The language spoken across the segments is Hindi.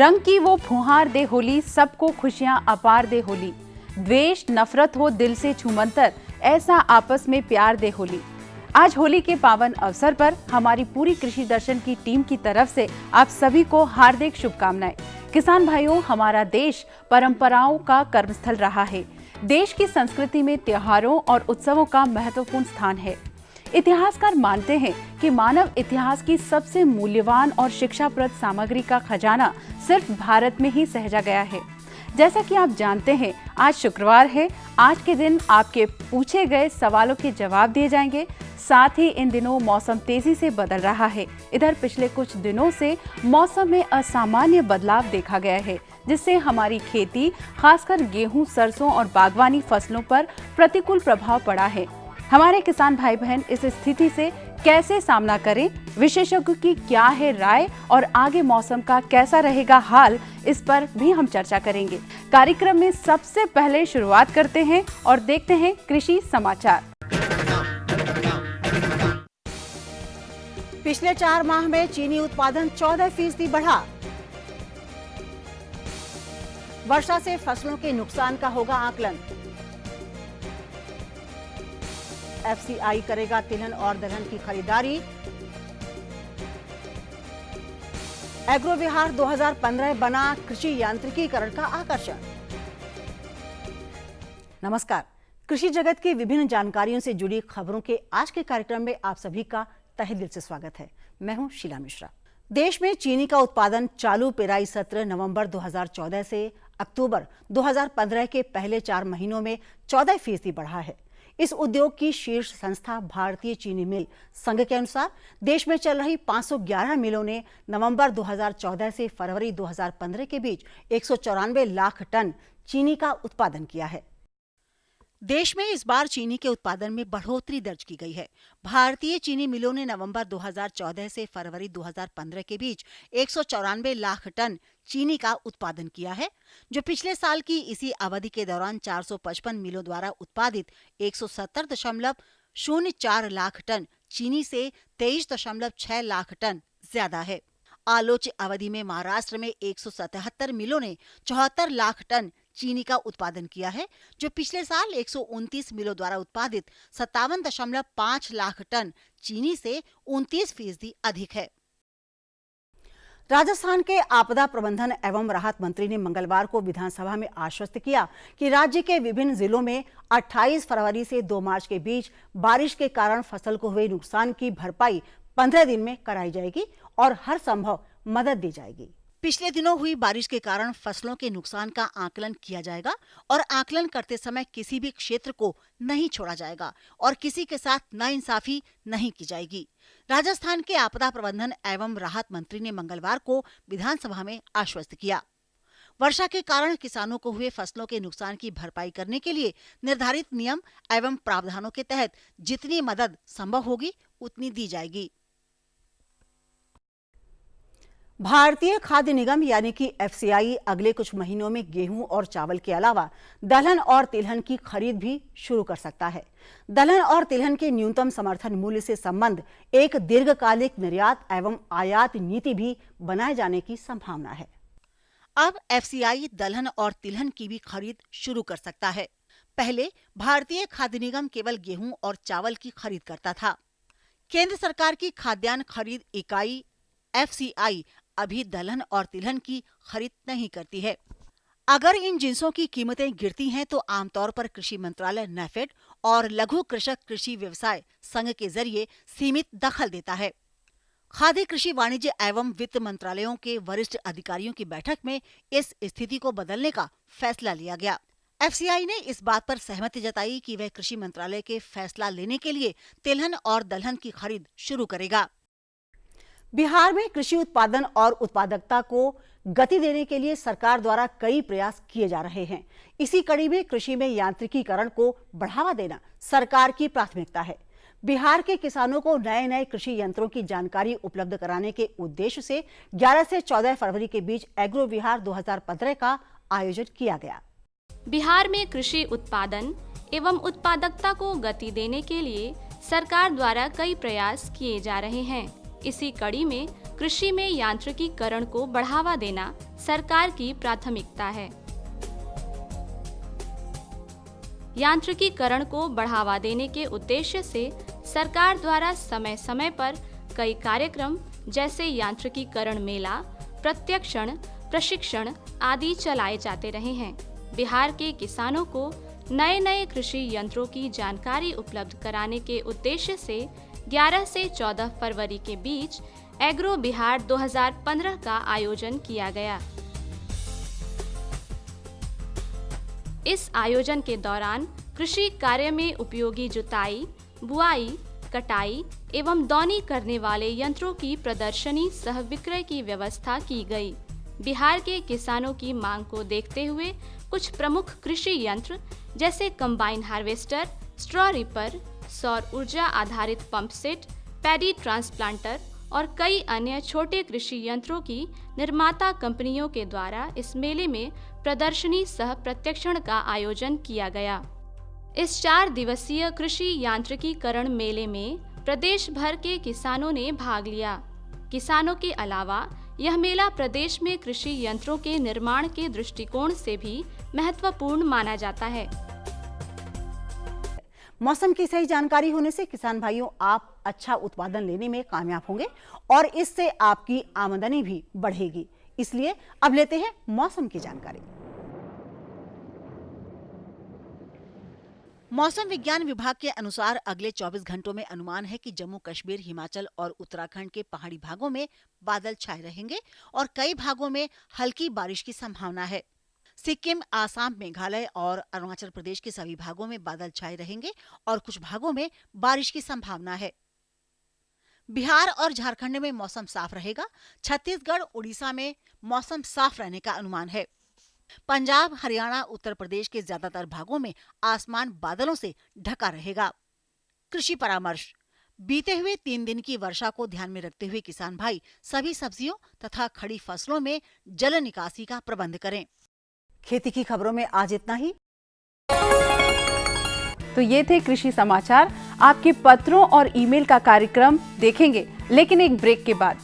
रंग की वो फुहार दे होली, सबको खुशियां अपार दे होली। द्वेष नफरत हो दिल से छूमंतर, ऐसा आपस में प्यार दे होली। आज होली के पावन अवसर पर हमारी पूरी कृषि दर्शन की टीम की तरफ से आप सभी को हार्दिक शुभकामनाएं। किसान भाइयों, हमारा देश परंपराओं का कर्मस्थल रहा है। देश की संस्कृति में त्योहारों और उत्सवों का महत्वपूर्ण स्थान है। इतिहासकार मानते हैं कि मानव इतिहास की सबसे मूल्यवान और शिक्षाप्रद सामग्री का खजाना सिर्फ भारत में ही सहेजा गया है। जैसा कि आप जानते हैं, आज शुक्रवार है। आज के दिन आपके पूछे गए सवालों के जवाब दिए जाएंगे। साथ ही इन दिनों मौसम तेजी से बदल रहा है। इधर पिछले कुछ दिनों से मौसम में असामान्य बदलाव देखा गया है, जिससे हमारी खेती, खासकर गेहूं, सरसों और बागवानी फसलों पर प्रतिकूल प्रभाव पड़ा है। हमारे किसान भाई बहन इस स्थिति से कैसे सामना करें, विशेषज्ञों की क्या है राय और आगे मौसम का कैसा रहेगा हाल, इस पर भी हम चर्चा करेंगे। कार्यक्रम में सबसे पहले शुरुआत करते हैं और देखते हैं कृषि समाचार। पिछले 4 माह में चीनी उत्पादन 14% बढ़ा। वर्षा से फसलों के नुकसान का होगा आकलन। एफसीआई करेगा तिलहन और दलहन की खरीदारी। एग्रो विहार 2015 बना कृषि यांत्रिकीकरण का आकर्षण। नमस्कार, कृषि जगत की विभिन्न जानकारियों से जुड़ी खबरों के आज के कार्यक्रम में आप सभी का तहे दिल से स्वागत है। मैं हूं शीला मिश्रा। देश में चीनी का उत्पादन चालू पेराई सत्र नवंबर 2014 से अक्टूबर 2015 के पहले 4 महीनों में 14% बढ़ा है। इस उद्योग की शीर्ष संस्था भारतीय चीनी मिल संघ के अनुसार देश में चल रही 511 मिलों ने नवंबर 2014 से फरवरी 2015 के बीच 194 लाख टन चीनी का उत्पादन किया है। देश में इस बार चीनी के उत्पादन में बढ़ोतरी दर्ज की गई है। भारतीय चीनी मिलों ने नवंबर 2014 से फरवरी 2015 के बीच 194 लाख टन चीनी का उत्पादन किया है, जो पिछले साल की इसी अवधि के दौरान 455 मिलों द्वारा उत्पादित 170.04 लाख टन चीनी से 23.6 लाख टन ज्यादा है। आलोच्य अवधि में महाराष्ट्र में 177 मिलों ने 74 लाख टन चीनी का उत्पादन किया है, जो पिछले साल 129 मिलों द्वारा उत्पादित 57.5 लाख टन चीनी से 29% अधिक है। राजस्थान के आपदा प्रबंधन एवं राहत मंत्री ने मंगलवार को विधानसभा में आश्वस्त किया कि राज्य के विभिन्न जिलों में 28 फरवरी से 2 मार्च के बीच बारिश के कारण फसल को हुए नुकसान की भरपाई 15 दिन में कराई जाएगी और हर संभव मदद दी जाएगी। पिछले दिनों हुई बारिश के कारण फसलों के नुकसान का आकलन किया जाएगा और आकलन करते समय किसी भी क्षेत्र को नहीं छोड़ा जाएगा और किसी के साथ नाइंसाफी नहीं की जाएगी। राजस्थान के आपदा प्रबंधन एवं राहत मंत्री ने मंगलवार को विधानसभा में आश्वस्त किया। वर्षा के कारण किसानों को हुए फसलों के नुकसान की भरपाई करने के लिए निर्धारित नियम एवं प्रावधानों के तहत जितनी मदद संभव होगी उतनी दी जाएगी। भारतीय खाद्य निगम यानी कि एफसीआई अगले कुछ महीनों में गेहूं और चावल के अलावा दलहन और तिलहन की खरीद भी शुरू कर सकता है। दलहन और तिलहन के न्यूनतम समर्थन मूल्य से संबंध एक दीर्घकालिक निर्यात एवं आयात नीति भी बनाए जाने की संभावना है। अब एफसीआई दलहन और तिलहन की भी खरीद शुरू कर सकता है। पहले भारतीय खाद्य निगम केवल गेहूं और चावल की खरीद करता था। केंद्र सरकार की खाद्यान्न खरीद इकाई एफसीआई अभी दलहन और तिलहन की खरीद नहीं करती है। अगर इन जिंसों की कीमतें गिरती हैं तो आमतौर पर कृषि मंत्रालय नेफेड और लघु कृषक कृषि व्यवसाय संघ के जरिए सीमित दखल देता है। खाद्य कृषि वाणिज्य एवं वित्त मंत्रालयों के वरिष्ठ अधिकारियों की बैठक में इस स्थिति को बदलने का फैसला लिया गया। एफसीआई ने इस बात पर सहमति जताई कि वह कृषि मंत्रालय के फैसला लेने के लिए तिलहन और दलहन की खरीद शुरू करेगा। बिहार में कृषि उत्पादन और उत्पादकता को गति देने के लिए सरकार द्वारा कई प्रयास किए जा रहे हैं। इसी कड़ी में कृषि में यांत्रिकीकरण को बढ़ावा देना सरकार की प्राथमिकता है। बिहार के किसानों को नए नए कृषि यंत्रों की जानकारी उपलब्ध कराने के उद्देश्य से 11 से 14 फरवरी के बीच एग्रो विहार 2015 का आयोजन किया गया। बिहार में कृषि उत्पादन एवं उत्पादकता को गति देने के लिए सरकार द्वारा कई प्रयास किए जा रहे हैं। इसी कड़ी में कृषि में यांत्रिकीकरण को बढ़ावा देना सरकार की प्राथमिकता है। यांत्रिकीकरण को बढ़ावा देने के उद्देश्य से सरकार द्वारा समय समय पर कई कार्यक्रम जैसे यांत्रिकीकरण मेला, प्रत्यक्षण, प्रशिक्षण आदि चलाए जाते रहे हैं। बिहार के किसानों को नए नए कृषि यंत्रों की जानकारी उपलब्ध कराने के उद्देश्य से 11 से 14 फरवरी के बीच एग्रो बिहार 2015 का आयोजन किया गया। इस आयोजन के दौरान कृषि कार्य में उपयोगी जुताई, बुआई, कटाई एवं दौनी करने वाले यंत्रों की प्रदर्शनी सह विक्रय की व्यवस्था की गई। बिहार के किसानों की मांग को देखते हुए कुछ प्रमुख कृषि यंत्र जैसे कंबाइन हार्वेस्टर, स्ट्रॉ रीपर, सौर ऊर्जा आधारित पंप सेट, पैडी ट्रांसप्लांटर और कई अन्य छोटे कृषि यंत्रों की निर्माता कंपनियों के द्वारा इस मेले में प्रदर्शनी सह प्रत्यक्षण का आयोजन किया गया। इस 4 दिवसीय कृषि यांत्रिकीकरण मेले में प्रदेश भर के किसानों ने भाग लिया। किसानों के अलावा यह मेला प्रदेश में कृषि यंत्रों के निर्माण के दृष्टिकोण से भी महत्वपूर्ण माना जाता है। मौसम की सही जानकारी होने से किसान भाइयों आप अच्छा उत्पादन लेने में कामयाब होंगे और इससे आपकी आमदनी भी बढ़ेगी। इसलिए अब लेते हैं मौसम की जानकारी। मौसम विज्ञान विभाग के अनुसार अगले 24 घंटों में अनुमान है कि जम्मू कश्मीर, हिमाचल और उत्तराखंड के पहाड़ी भागों में बादल छाए रहेंगे और कई भागों में हल्की बारिश की संभावना है। सिक्किम, आसाम, मेघालय और अरुणाचल प्रदेश के सभी भागों में बादल छाए रहेंगे और कुछ भागों में बारिश की संभावना है। बिहार और झारखंड में मौसम साफ रहेगा। छत्तीसगढ़, उड़ीसा में मौसम साफ रहने का अनुमान है। पंजाब, हरियाणा, उत्तर प्रदेश के ज्यादातर भागों में आसमान बादलों से ढका रहेगा। कृषि परामर्श। बीते हुए 3 दिन की वर्षा को ध्यान में रखते हुए किसान भाई सभी सब्जियों तथा खड़ी फसलों में जल निकासी का प्रबंध करें। खेती की खबरों में आज इतना ही। तो ये थे कृषि समाचार। आपके पत्रों और ईमेल का कार्यक्रम देखेंगे, लेकिन एक ब्रेक के बाद।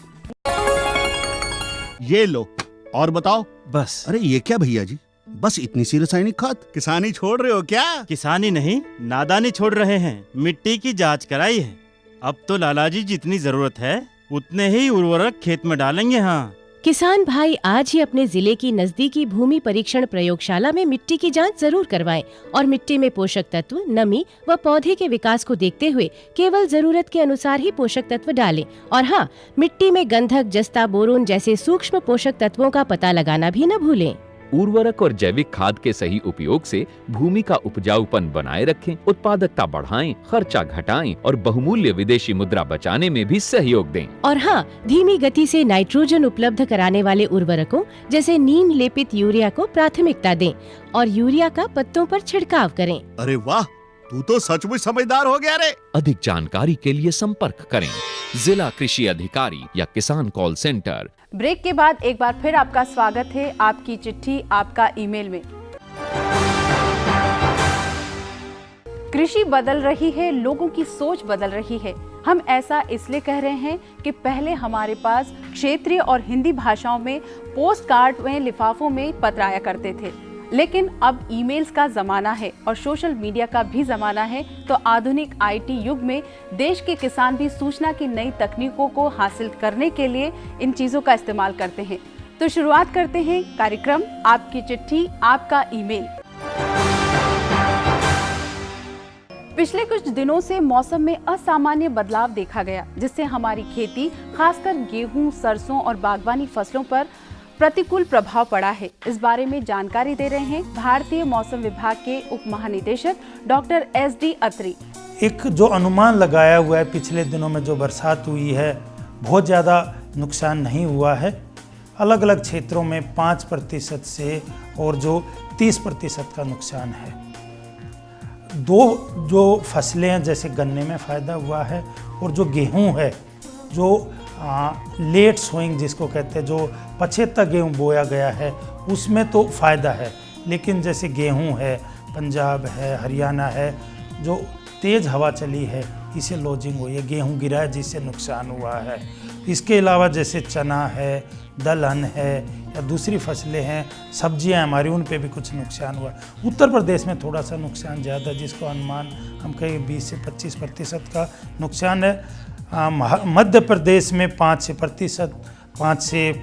ये लो और बताओ। बस। अरे ये क्या भैया जी, बस इतनी सी रासायनिक खाद? किसानी छोड़ रहे हो क्या? किसानी नहीं, नादानी छोड़ रहे हैं। मिट्टी की जांच कराई है। अब तो लालाजी जितनी जरूरत है उतने ही उर्वरक खेत में डालेंगे। हाँ, किसान भाई आज ही अपने जिले की नजदीकी भूमि परीक्षण प्रयोगशाला में मिट्टी की जांच जरूर करवाएं और मिट्टी में पोषक तत्व, नमी व पौधे के विकास को देखते हुए केवल जरूरत के अनुसार ही पोषक तत्व डालें। और हाँ, मिट्टी में गंधक, जस्ता, बोरोन जैसे सूक्ष्म पोषक तत्वों का पता लगाना भी न भूलें। उर्वरक और जैविक खाद के सही उपयोग से भूमि का उपजाऊपन बनाए रखें, उत्पादकता बढ़ाएं, खर्चा घटाएं और बहुमूल्य विदेशी मुद्रा बचाने में भी सहयोग दें। और हाँ, धीमी गति से नाइट्रोजन उपलब्ध कराने वाले उर्वरकों जैसे नीम लेपित यूरिया को प्राथमिकता दें और यूरिया का पत्तों पर छिड़काव करें। अरे वाह, तू तो सचमुच समझदार हो गया रे। अधिक जानकारी के लिए संपर्क करें जिला कृषि अधिकारी या किसान कॉल सेंटर। ब्रेक के बाद एक बार फिर आपका स्वागत है आपकी चिट्ठी, आपका ईमेल में। कृषि बदल रही है, लोगों की सोच बदल रही है। हम ऐसा इसलिए कह रहे हैं कि पहले हमारे पास क्षेत्रीय और हिंदी भाषाओं में पोस्ट कार्ड में, लिफाफों में पत्र आया करते थे, लेकिन अब ईमेल्स का जमाना है और सोशल मीडिया का भी जमाना है। तो आधुनिक आईटी युग में देश के किसान भी सूचना की नई तकनीकों को हासिल करने के लिए इन चीजों का इस्तेमाल करते हैं। तो शुरुआत करते हैं कार्यक्रम आपकी चिट्ठी, आपका ईमेल। पिछले कुछ दिनों से मौसम में असामान्य बदलाव देखा गया, जिससे हमारी खेती, खासकर गेहूं, सरसों और बागवानी फसलों पर प्रतिकूल प्रभाव पड़ा है। इस बारे में जानकारी दे रहे हैं भारतीय मौसम विभाग के उप महानिदेशक डॉक्टर SD अत्री। एक जो अनुमान लगाया हुआ है, पिछले दिनों में जो बरसात हुई है बहुत ज़्यादा नुकसान नहीं हुआ है। अलग अलग क्षेत्रों में 5% से और जो 30% का नुकसान है। जो फसलें हैं जैसे गन्ने में फ़ायदा हुआ है और जो गेहूं है, जो लेट सोइंग जिसको कहते हैं, जो पछेता गेहूं बोया गया है, उसमें तो फ़ायदा है। लेकिन जैसे गेहूं है, पंजाब है, हरियाणा है, जो तेज़ हवा चली है, इसे लॉजिंग हुई है, गेहूं गिरा है जिससे नुकसान हुआ है। इसके अलावा जैसे चना है, दलहन है या दूसरी फसलें हैं, सब्जियां हमारी, उन पे भी कुछ नुकसान हुआ। उत्तर प्रदेश में थोड़ा सा नुकसान ज़्यादा, जिसको अनुमान हम कहें 20 से 25% का नुकसान है। मध्य प्रदेश में 5 से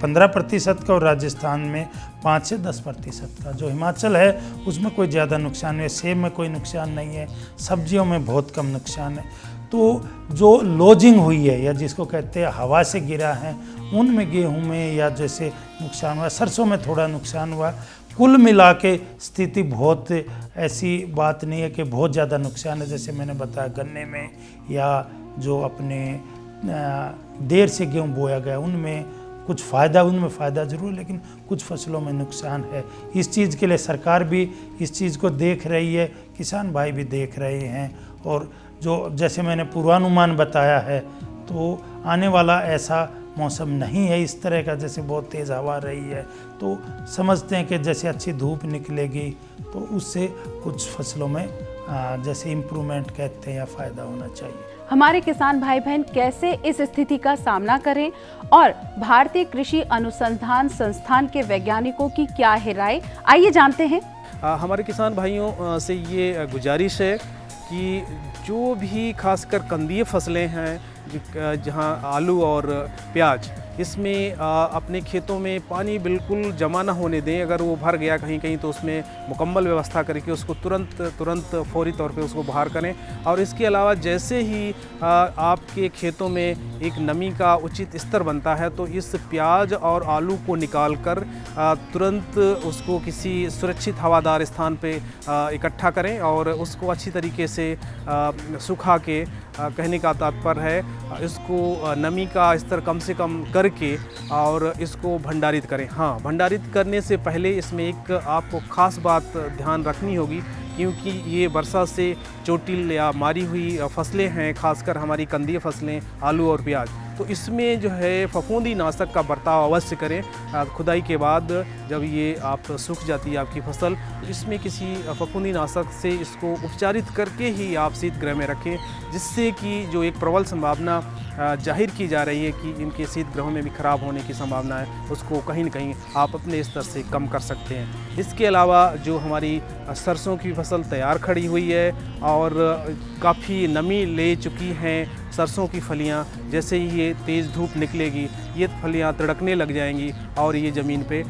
15% का और राजस्थान में 5 से 10% का। जो हिमाचल है उसमें कोई ज़्यादा नुकसान नहीं है। सेब में कोई नुकसान नहीं है, सब्जियों में बहुत कम नुकसान है। तो जो लॉजिंग हुई है या जिसको कहते हैं हवा से गिरा है, उनमें गेहूं में या जैसे नुकसान हुआ, सरसों में थोड़ा नुकसान हुआ। कुल मिला के स्थिति बहुत ऐसी बात नहीं है कि बहुत ज़्यादा नुकसान है। जैसे मैंने बताया गन्ने में या जो अपने देर से गेहूं बोया गया उनमें कुछ फ़ायदा, उनमें फ़ायदा ज़रूर, लेकिन कुछ फसलों में नुकसान है। इस चीज़ के लिए सरकार भी इस चीज़ को देख रही है, किसान भाई भी देख रहे हैं। और जो जैसे मैंने पूर्वानुमान बताया है, तो आने वाला ऐसा मौसम नहीं है इस तरह का, जैसे बहुत तेज़ हवा रही है, तो समझते हैं कि जैसे अच्छी धूप निकलेगी तो उससे कुछ फसलों में जैसे इम्प्रूवमेंट कहते हैं या फ़ायदा होना चाहिए। हमारे किसान भाई बहन कैसे इस स्थिति का सामना करें और भारतीय कृषि अनुसंधान संस्थान के वैज्ञानिकों की क्या है राय, आइए जानते हैं। हमारे किसान भाइयों से ये गुजारिश है कि जो भी खासकर कंदीय फसलें हैं, जहां आलू और प्याज, इसमें अपने खेतों में पानी बिल्कुल जमा ना होने दें। अगर वो भर गया कहीं कहीं तो उसमें मुकम्मल व्यवस्था करके उसको तुरंत फौरी तौर पे उसको बाहर करें। और इसके अलावा जैसे ही आपके खेतों में एक नमी का उचित स्तर बनता है, तो इस प्याज और आलू को निकाल कर तुरंत उसको किसी सुरक्षित हवादार स्थान पे इकट्ठा करें और उसको अच्छी तरीके से सुखा के, कहने का तात्पर्य है इसको नमी का स्तर कम से कम करके और इसको भंडारित करें। हाँ, भंडारित करने से पहले इसमें एक आपको ख़ास बात ध्यान रखनी होगी, क्योंकि ये वर्षा से चोटिल या मारी हुई फसलें हैं, खासकर हमारी कंदीय फसलें आलू और प्याज। तो इसमें जो है फफूंदी नाशक का बर्ताव अवश्य करें। खुदाई के बाद जब ये आप सूख जाती है आपकी फसल, तो इसमें किसी फफूंदी नाशक से इसको उपचारित करके ही आप शीतगृह में रखें, जिससे कि जो एक प्रबल संभावना जाहिर की जा रही है कि इनके शीतगृहों में भी ख़राब होने की संभावना है, उसको कहीं न कहीं आप अपने स्तर से कम कर सकते हैं। इसके अलावा जो हमारी सरसों की फसल तैयार खड़ी हुई है और काफ़ी नमी ले चुकी हैं सरसों की फलियां, जैसे ही ये तेज़ धूप निकलेगी ये फलियां तड़कने लग जाएंगी और ये ज़मीन पे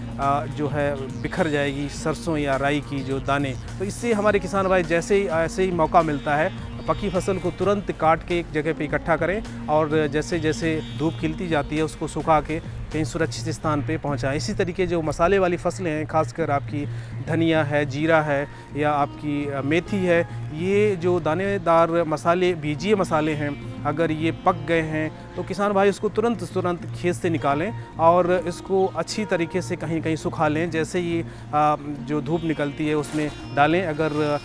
जो है बिखर जाएगी सरसों या राई की जो दाने। तो इससे हमारे किसान भाई ऐसे ही मौका मिलता है, पकी फसल को तुरंत काट के एक जगह पे इकट्ठा करें और जैसे जैसे धूप खिलती जाती है उसको सुखा के कहीं सुरक्षित स्थान पे पहुंचाएं। इसी तरीके जो मसाले वाली फसलें हैं, खासकर आपकी धनिया है, जीरा है या आपकी मेथी है, ये जो दानेदार मसाले, बीजीय मसाले हैं, अगर ये पक गए हैं तो किसान भाई उसको तुरंत खेत से निकालें और इसको अच्छी तरीके से कहीं कहीं सुखा लें। जैसे ही जो धूप निकलती है उसमें डालें। अगर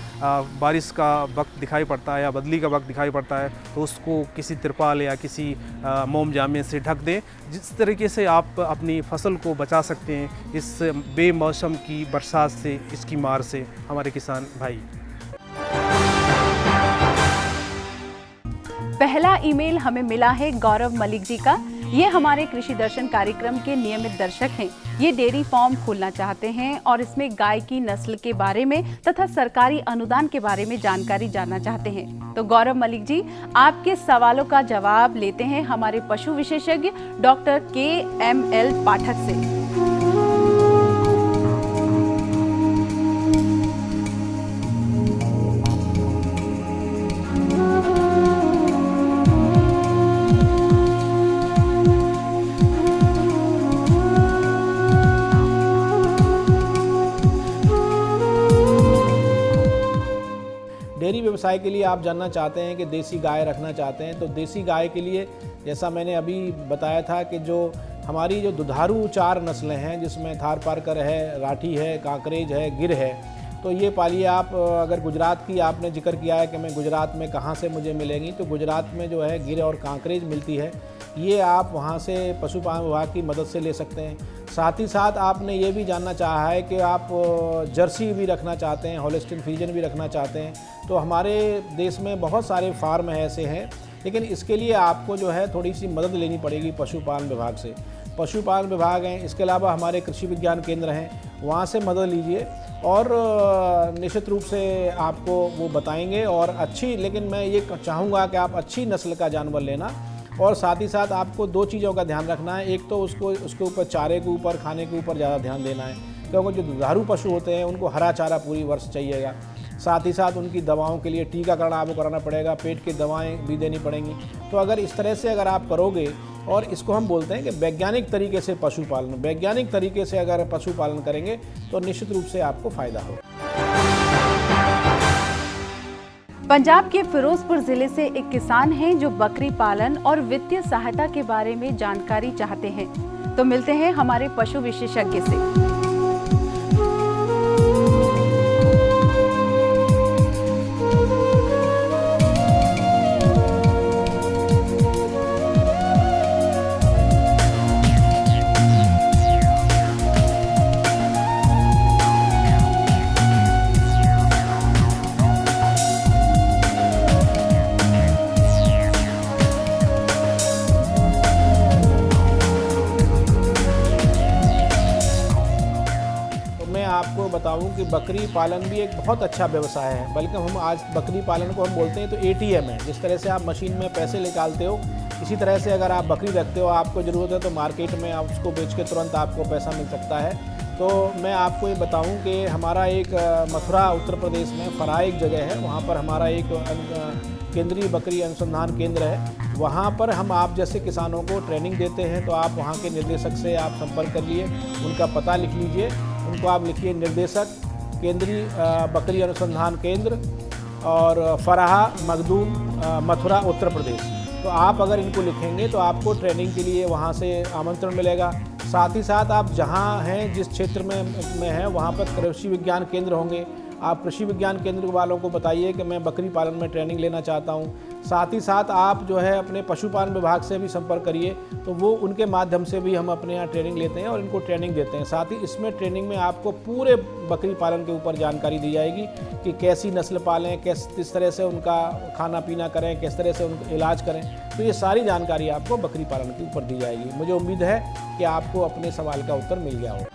बारिश का वक्त दिखाई पड़ता है या बदली का वक्त दिखाई पड़ता है तो उसको किसी तिरपाल या किसी मोम जामे से ढक दें। जिस तरीके से आप अपनी फसल को बचा सकते हैं इस बेमौसम की बरसात से, इसकी मार से, हमारे किसान भाई। पहला ईमेल हमें मिला है गौरव मलिक जी का। ये हमारे कृषि दर्शन कार्यक्रम के नियमित दर्शक हैं। ये डेयरी फार्म खोलना चाहते हैं और इसमें गाय की नस्ल के बारे में तथा सरकारी अनुदान के बारे में जानकारी जानना चाहते हैं। तो गौरव मलिक जी, आपके सवालों का जवाब लेते हैं हमारे पशु विशेषज्ञ डॉक्टर KML पाठक से। डेयरी व्यवसाय के लिए आप जानना चाहते हैं कि देसी गाय रखना चाहते हैं, तो देसी गाय के लिए जैसा मैंने अभी बताया था कि जो हमारी जो दुधारू 4 नस्लें हैं, जिसमें थारपारकर है, राठी है, कांकरेज है, गिर है, तो ये पालिए आप। अगर गुजरात की आपने जिक्र किया है कि मैं गुजरात में कहाँ से मुझे मिलेंगी, तो गुजरात में जो है गिर और कांकरेज मिलती है। ये आप वहाँ से पशुपालन विभाग की मदद से ले सकते हैं। साथ ही साथ आपने ये भी जानना चाहा है कि आप जर्सी भी रखना चाहते हैं, होल्स्टीन फ्रीजियन भी रखना चाहते हैं, तो हमारे देश में बहुत सारे फार्म ऐसे हैं लेकिन इसके लिए आपको जो है थोड़ी सी मदद लेनी पड़ेगी पशुपालन विभाग से। पशुपालन विभाग हैं, इसके अलावा हमारे कृषि विज्ञान केंद्र हैं, वहाँ से मदद लीजिए और निश्चित रूप से आपको वो बताएंगे। और अच्छी, लेकिन मैं ये चाहूँगा कि आप अच्छी नस्ल का जानवर लेना, और साथ ही साथ आपको 2 चीज़ों का ध्यान रखना है। एक तो उसके ऊपर चारे के ऊपर, खाने के ऊपर ज़्यादा ध्यान देना है, क्योंकि जो दुधारू पशु होते हैं उनको हरा चारा पूरी वर्ष चाहिएगा। साथ ही साथ उनकी दवाओं के लिए टीकाकरण आपको कराना पड़ेगा, पेट की दवाएं भी देनी पड़ेंगी। तो अगर इस तरह से अगर आप करोगे, और इसको हम बोलते हैं कि वैज्ञानिक तरीके से पशुपालन, वैज्ञानिक तरीके से अगर पशुपालन करेंगे तो निश्चित रूप से आपको फायदा होगा। पंजाब के फिरोजपुर जिले से एक किसान हैं जो बकरी पालन और वित्तीय सहायता के बारे में जानकारी चाहते हैं। तो मिलते हैं हमारे पशु विशेषज्ञ से। आपको बताऊं कि बकरी पालन भी एक बहुत अच्छा व्यवसाय है, बल्कि हम आज बकरी पालन को हम बोलते हैं तो ATM है। जिस तरह से आप मशीन में पैसे निकालते हो, इसी तरह से अगर आप बकरी रखते हो, आपको ज़रूरत है तो मार्केट में आप उसको बेच के तुरंत आपको पैसा मिल सकता है। तो मैं आपको ये बताऊं कि हमारा एक मथुरा उत्तर प्रदेश में फराह एक जगह है, वहाँ पर हमारा एक केंद्रीय बकरी अनुसंधान केंद्र है। वहाँ पर हम आप जैसे किसानों को ट्रेनिंग देते हैं। तो आप वहाँ के निर्देशक से आप संपर्क करिए, उनका पता लिख लीजिए, उनको आप लिखिए निर्देशक केंद्रीय बकरी अनुसंधान केंद्र और फराह मखदूम मथुरा उत्तर प्रदेश। तो आप अगर इनको लिखेंगे तो आपको ट्रेनिंग के लिए वहाँ से आमंत्रण मिलेगा। साथ ही साथ आप जहाँ हैं, जिस क्षेत्र में हैं, वहाँ पर कृषि विज्ञान केंद्र होंगे। आप कृषि विज्ञान केंद्र वालों को बताइए कि मैं बकरी पालन में ट्रेनिंग लेना चाहता हूँ। साथ ही साथ आप जो है अपने पशुपालन विभाग से भी संपर्क करिए, तो वो उनके माध्यम से भी हम अपने यहाँ ट्रेनिंग लेते हैं और इनको ट्रेनिंग देते हैं। साथ ही इसमें ट्रेनिंग में आपको पूरे बकरी पालन के ऊपर जानकारी दी जाएगी कि कैसी नस्ल पालें, किस तरह से उनका खाना पीना करें, किस तरह से उनका इलाज करें। तो ये सारी जानकारी आपको बकरी पालन के ऊपर दी जाएगी। मुझे उम्मीद है कि आपको अपने सवाल का उत्तर मिल गया होगा।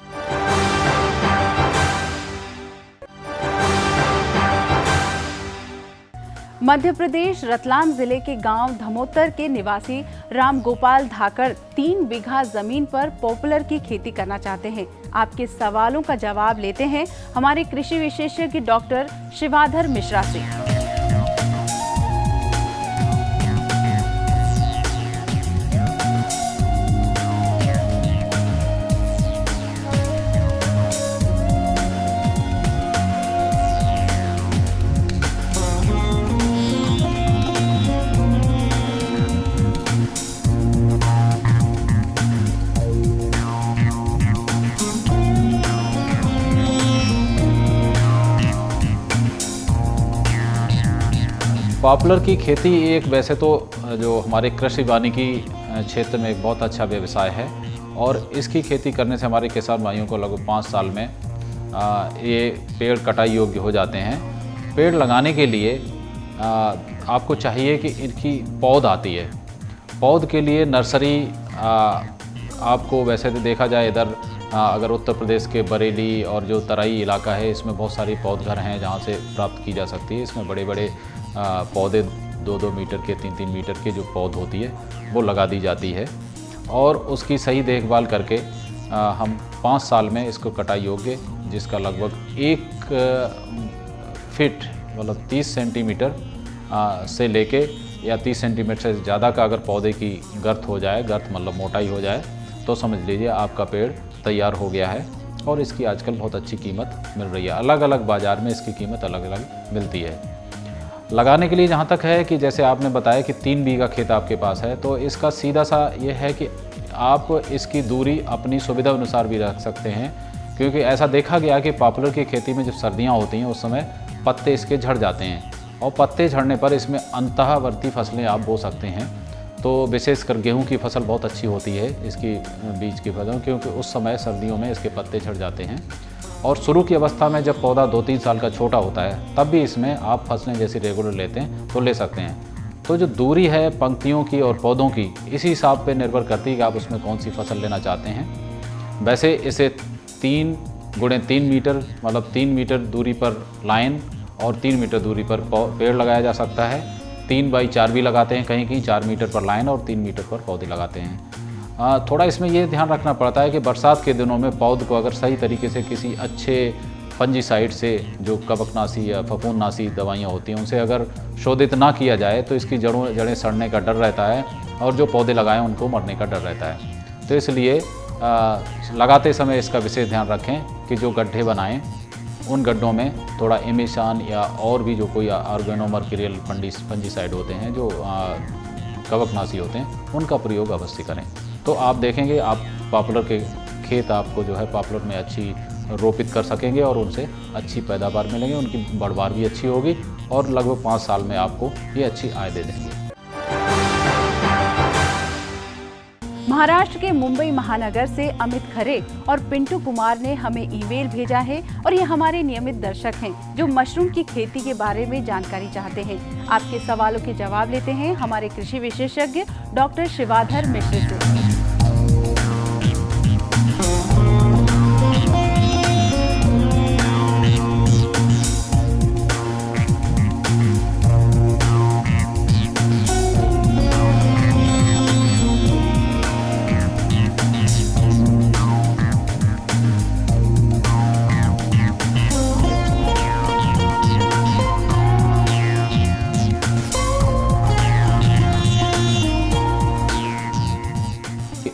मध्य प्रदेश रतलाम जिले के गांव धमोतर के निवासी राम गोपाल धाकर 3 बीघा जमीन पर पॉपुलर की खेती करना चाहते हैं। आपके सवालों का जवाब लेते हैं हमारे कृषि विशेषज्ञ डॉक्टर शिवाधर मिश्रा से। पॉपुलर की खेती एक वैसे तो जो हमारे कृषि वानिकी क्षेत्र में एक बहुत अच्छा व्यवसाय है और इसकी खेती करने से हमारे किसान भाइयों को लगभग 5 साल में ये पेड़ कटाई योग्य हो जाते हैं। पेड़ लगाने के लिए आपको चाहिए कि इनकी पौध आती है। पौध के लिए नर्सरी आपको वैसे तो देखा जाए इधर अगर उत्तर प्रदेश के बरेली और जो तराई इलाका है, इसमें बहुत सारी पौधघर हैं जहाँ से प्राप्त की जा सकती है। इसमें बड़े बड़े पौधे 2-2 मीटर के 3-3 मीटर के जो पौध होती है वो लगा दी जाती है और उसकी सही देखभाल करके हम 5 साल में इसको कटाई योग्य, जिसका लगभग 1 फीट मतलब 30 सेंटीमीटर से लेके या 30 सेंटीमीटर से ज़्यादा का अगर पौधे की गर्थ हो जाए, गर्थ मतलब मोटाई हो जाए, तो समझ लीजिए आपका पेड़ तैयार हो गया है। और इसकी आजकल बहुत अच्छी कीमत मिल रही है। अलग अलग बाज़ार में इसकी कीमत अलग अलग मिलती है। लगाने के लिए जहाँ तक है कि जैसे आपने बताया कि 3 बीघा खेत आपके पास है, तो इसका सीधा सा ये है कि आप इसकी दूरी अपनी सुविधा अनुसार भी रख सकते हैं, क्योंकि ऐसा देखा गया कि पॉपुलर की खेती में जब सर्दियाँ होती हैं उस समय पत्ते इसके झड़ जाते हैं और पत्ते झड़ने पर इसमें अंतःवर्ती फसलें आप बो सकते हैं। तो विशेषकर गेहूं की फसल बहुत अच्छी होती है, इसकी बीज की फसल, क्योंकि उस समय सर्दियों में इसके पत्ते झड़ जाते हैं। और शुरू की अवस्था में जब पौधा 2-3 साल का छोटा होता है तब भी इसमें आप फसलें जैसी रेगुलर लेते हैं तो ले सकते हैं। तो जो दूरी है पंक्तियों की और पौधों की, इसी हिसाब पे निर्भर करती है कि आप उसमें कौन सी फसल लेना चाहते हैं। वैसे इसे 3 × 3 मीटर मतलब 3 मीटर दूरी पर लाइन और 3 मीटर दूरी पर पेड़ लगाया जा सकता है। 3 बाई 4 भी लगाते हैं कहीं कहीं, 4 मीटर पर लाइन और 3 मीटर पर पौधे लगाते हैं। थोड़ा इसमें ये ध्यान रखना पड़ता है कि बरसात के दिनों में पौध को अगर सही तरीके से किसी अच्छे फंजीसाइड से, जो कवकनाशी या फफूंदनाशी दवाइयाँ होती हैं, उनसे अगर शोधित ना किया जाए तो इसकी जड़ें सड़ने का डर रहता है और जो पौधे लगाएं उनको मरने का डर रहता है। तो इसलिए लगाते समय इसका विशेष ध्यान रखें कि जो गड्ढे बनाएं उन गड्ढों में थोड़ा इमिशान या और भी जो कोई ऑर्गेनोमर्क्यूरियल फंजीसाइड होते हैं, जो कवकनाशी होते हैं, उनका प्रयोग अवश्य करें। तो आप देखेंगे आप पॉपुलर के खेत आपको जो है पॉपुलर में अच्छी रोपित कर सकेंगे और उनसे अच्छी पैदावार मिलेंगे, उनकी बढ़वार भी अच्छी होगी और लगभग 5 साल में आपको ये अच्छी आय दे देंगे। महाराष्ट्र के मुंबई महानगर से अमित खरे और पिंटू कुमार ने हमें ईमेल भेजा है और ये हमारे नियमित दर्शक हैं जो मशरूम की खेती के बारे में जानकारी चाहते हैं। आपके सवालों के जवाब लेते हैं हमारे कृषि विशेषज्ञ डॉक्टर शिवाधर मिश्र से।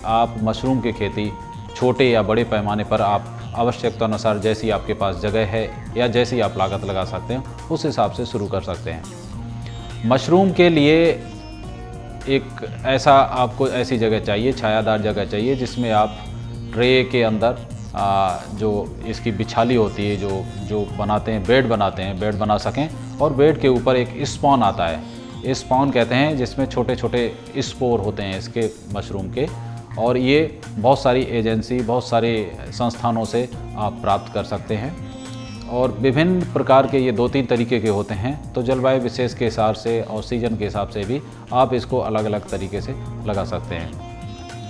आप मशरूम की खेती छोटे या बड़े पैमाने पर आप आवश्यकता अनुसार, जैसी आपके पास जगह है या जैसी आप लागत लगा सकते हैं, उस हिसाब से शुरू कर सकते हैं। मशरूम के लिए एक आपको ऐसी जगह चाहिए, छायादार जगह चाहिए, जिसमें आप ट्रे के अंदर जो इसकी बिछाली होती है, जो बनाते हैं, बेड बना सकें और बेड के ऊपर एक स्पॉन आता है, स्पॉन कहते हैं, जिसमें छोटे छोटे स्पोर होते हैं इसके मशरूम के, और ये बहुत सारी एजेंसी, बहुत सारे संस्थानों से आप प्राप्त कर सकते हैं। और विभिन्न प्रकार के ये 2-3 तरीके के होते हैं, तो जलवायु विशेष के हिसाब से और सीजन के हिसाब से भी आप इसको अलग अलग तरीके से लगा सकते हैं।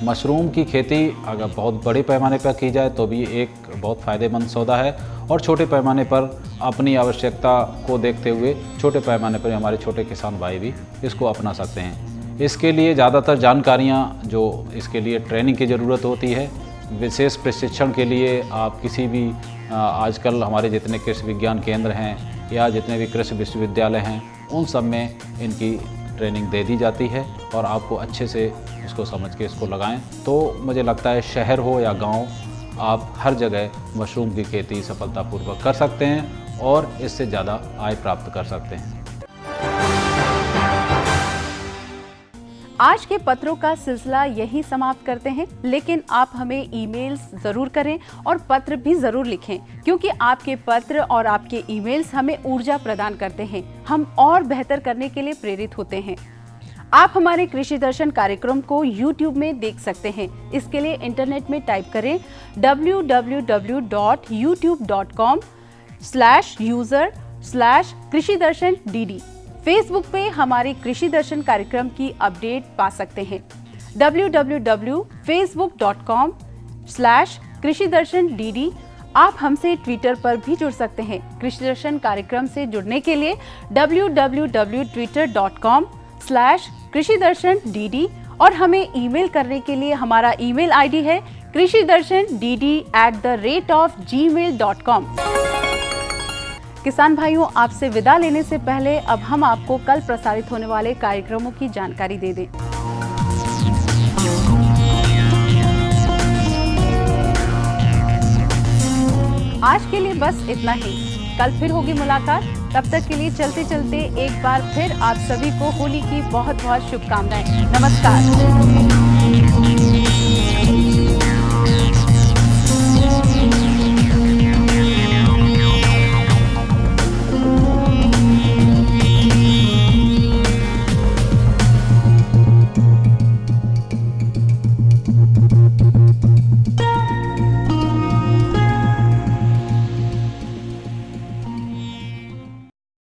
मशरूम की खेती अगर बहुत बड़े पैमाने पर की जाए तो भी एक बहुत फ़ायदेमंद सौदा है, और छोटे पैमाने पर अपनी आवश्यकता को देखते हुए छोटे पैमाने पर हमारे छोटे किसान भाई भी इसको अपना सकते हैं। इसके लिए ज़्यादातर जानकारियाँ, जो इसके लिए ट्रेनिंग की ज़रूरत होती है, विशेष प्रशिक्षण के लिए आप किसी भी आजकल हमारे जितने कृषि विज्ञान केंद्र हैं या जितने भी कृषि विश्वविद्यालय हैं, उन सब में इनकी ट्रेनिंग दे दी जाती है और आपको अच्छे से इसको समझ के इसको लगाएं। तो मुझे लगता है शहर हो या गांव, आप हर जगह मशरूम की खेती सफलतापूर्वक कर सकते हैं और इससे ज़्यादा आय प्राप्त कर सकते हैं। आज के पत्रों का सिलसिला यही समाप्त करते हैं, लेकिन आप हमें ईमेल्स जरूर करें और पत्र भी जरूर लिखें, क्योंकि आपके पत्र और आपके ईमेल्स हमें ऊर्जा प्रदान करते हैं, हम और बेहतर करने के लिए प्रेरित होते हैं। आप हमारे कृषि दर्शन कार्यक्रम को YouTube में देख सकते हैं। इसके लिए इंटरनेट में टाइप करें www.youtube.com/user/कृषि-दर्शन-dd। फेसबुक पे हमारे कृषि दर्शन कार्यक्रम की अपडेट पा सकते हैं www.facebook.com/कृषि-दर्शन-dd। आप हमसे ट्विटर पर भी जुड़ सकते हैं। कृषि दर्शन कार्यक्रम से जुड़ने के लिए www.twitter.com/कृषि-दर्शन-dd और हमें ईमेल करने के लिए हमारा ईमेल आईडी है krishidarshan.dd@gmail.com। किसान भाइयों, आपसे विदा लेने से पहले अब हम आपको कल प्रसारित होने वाले कार्यक्रमों की जानकारी दे दें। आज के लिए बस इतना ही। कल फिर होगी मुलाकात। तब तक के लिए चलते चलते एक बार फिर आप सभी को होली की बहुत बहुत शुभकामनाएं। नमस्कार।